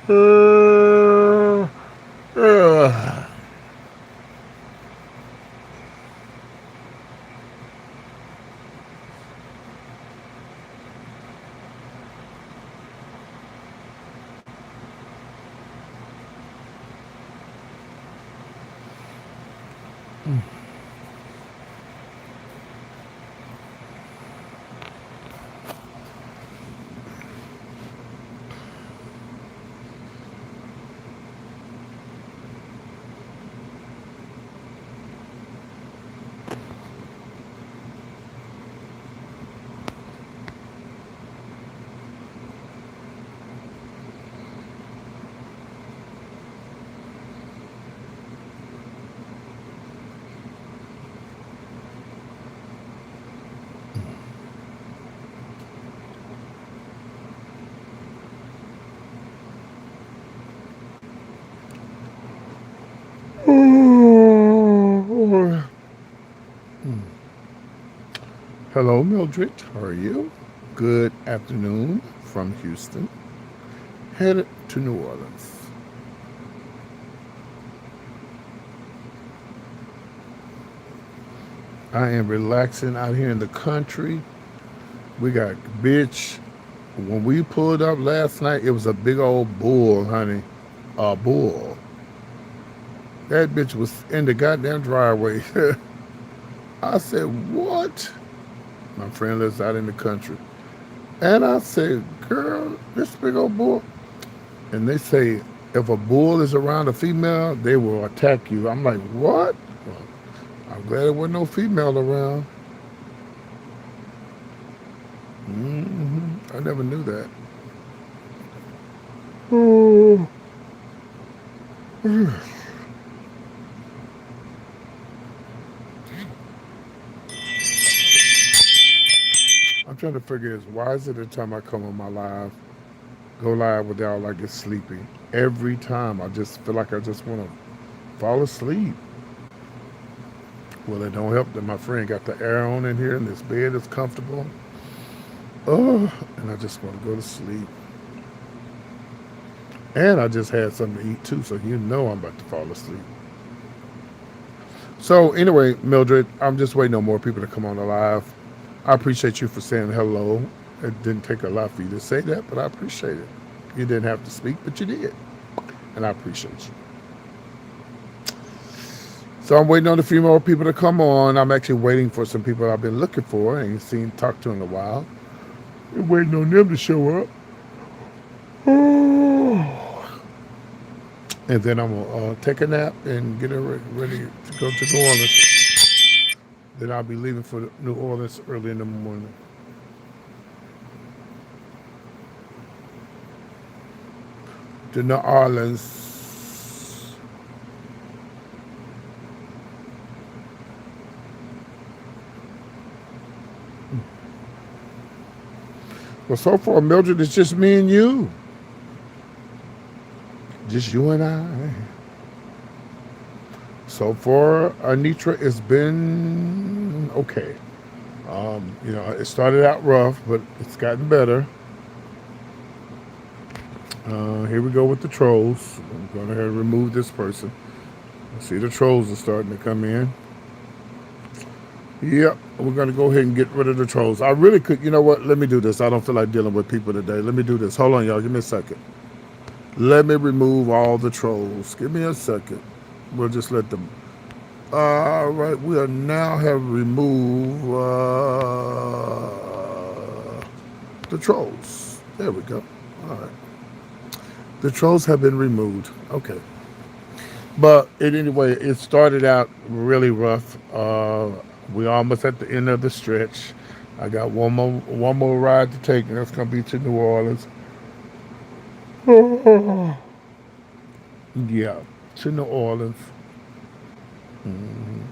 Uh, uh. Hello, Mildred. How are you? Good afternoon from Houston. Headed to New Orleans. I am relaxing out here in the country. We got bitch. When we pulled up last night, it was a big old bull, honey. A bull. That bitch was in the goddamn driveway. I said, what? My friend lives out in the country. And I said, girl, this big old bull. And they say, if a bull is around a female, they will attack you. I'm like, what? Well, I'm glad there wasn't no female around. I never knew that. Oh. I'm trying to figure is why is it the time I come on my live, go live with y'all, I get sleepy. Every time I just feel like I just want to fall asleep. Well, it don't help that my friend got the air on in here and this bed is comfortable. Oh, and I just want to go to sleep. And I just had something to eat too, so you know I'm about to fall asleep. So anyway, Mildred, I'm just waiting on more people to come on the live. I appreciate you for saying hello. It didn't take a lot for you to say that, but I appreciate it. You didn't have to speak, but you did. And I appreciate you. So I'm waiting on a few more people to come on. I'm actually waiting for some people I've been looking for and seen talked to in a while. I'm waiting on them to show up. And then I'm gonna take a nap and get ready to go to New Orleans. Then I'll be leaving for New Orleans early in the morning. To New Orleans. Well, so far, Mildred, it's just me and you. Just you and I. So far, Anitra, it's been okay. It started out rough, but it's gotten better. Here we go with the trolls. I'm going to remove this person. See, the trolls are starting to come in. Yep, we're going to go ahead and get rid of the trolls. I really could, you know what? Let me do this. I don't feel like dealing with people today. Let me do this. Hold on, y'all. Give me a second. Let me remove all the trolls. Give me a second. We'll just let them. All right, we are now have removed the trolls. There we go. All right. The trolls have been removed. Okay. But anyway, it started out really rough. We almost at the end of the stretch. I got one more ride to take, and that's gonna be to New Orleans. Yeah, to New Orleans. Hmm.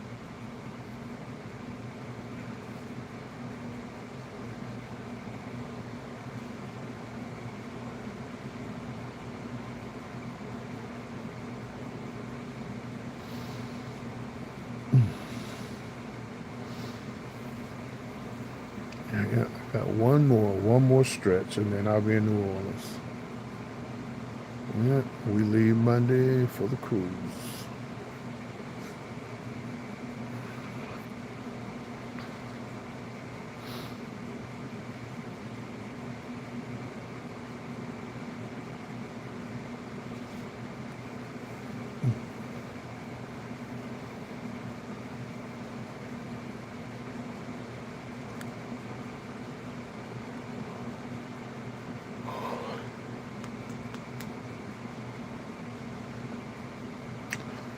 Yeah, I got one more stretch, and then I'll be in New Orleans. Yeah, we leave Monday for the cruise.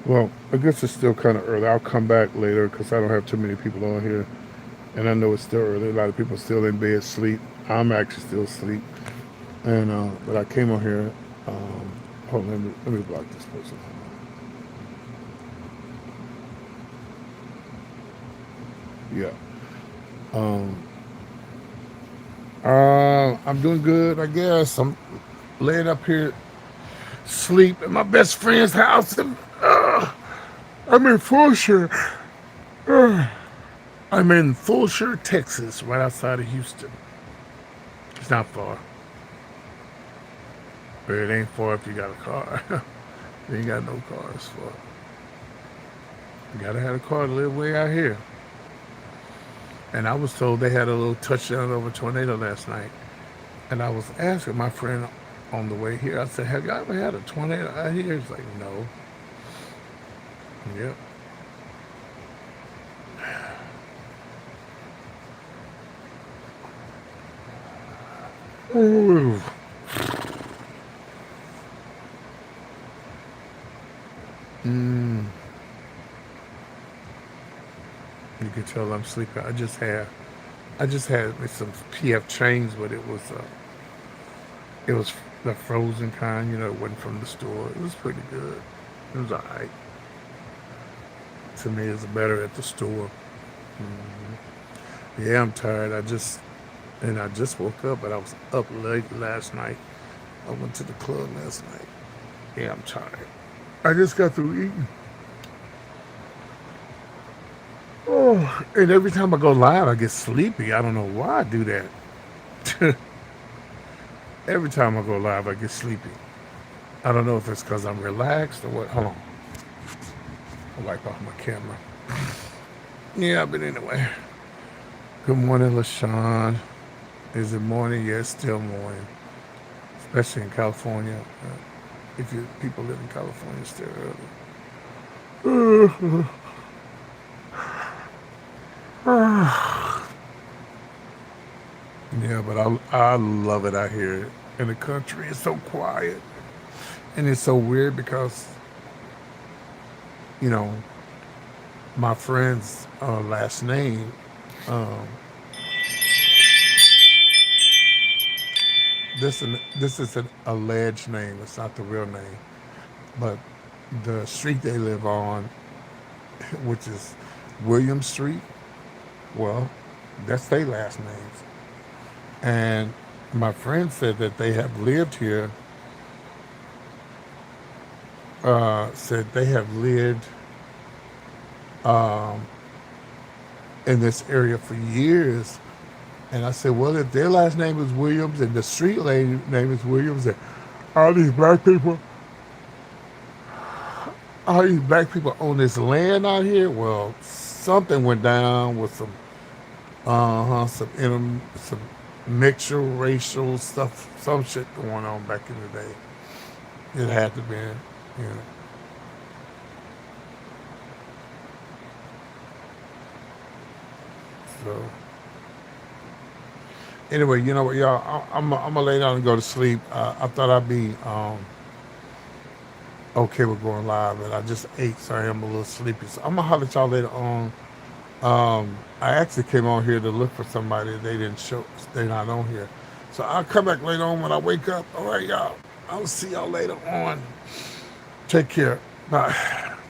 Well, I guess it's still kind of early. I'll come back later because I don't have too many people on here. And I know it's still early. A lot of people are still in bed, sleep. I'm actually still asleep. And but I came on here. Um, hold on, let me block this person. Yeah. Um, I'm doing good, I guess. I'm laying up here, sleep at my best friend's house, and I'm in Fulshire. I'm in Fulshire, Texas, right outside of Houston. It's not far, but it ain't far if you got a car. You ain't got no cars for. You gotta have a car to live way out here. And I was told they had a little touchdown over tornado last night. And I was asking my friend on the way here, I said, have you ever had a tornado out here? He's like, no. Yep. Ooh. Mm, you can tell I'm sleeping. I just had me some PF chains, but it was the frozen kind. It wasn't from the store. It was pretty good. It was alright. To me, it's better at the store. Yeah, I'm tired. I just woke up, but I was up late last night. I went to the club last night. Yeah, I'm tired. I just got through eating. Oh, and every time I go live, I get sleepy. I don't know why I do that. Every time I go live, I get sleepy. I don't know if it's because I'm relaxed or what. Hold on. I'll wipe off my camera. Yeah, but anyway. Good morning, LaShawn. Is it morning? Yeah, it's still morning, especially in California. If you people live in California, it's still early. Yeah, but I love it out here in the country. It's so quiet, and it's so weird because you know my friend's last name. Um, this is an alleged name. It's not the real name, but the street they live on, which is William Street. Well, that's their last names. And my friend said that they have lived here. Said they have lived um, in this area for years. And I said, well, if their last name is Williams and the street name is Williams, and all these black people, all these black people own this land out here. Well, something went down with some mixture racial stuff, some shit going on back in the day. It had to be, you know. So anyway, you know what, y'all? I'm gonna lay down and go to sleep. I thought I'd be okay with going live, but I just ate, so I am a little sleepy. So I'm gonna holler at y'all later on. I actually came on here to look for somebody. They didn't show. They're not on here. So I'll come back later on when I wake up. All right, y'all. I'll see y'all later on. Take care. Bye.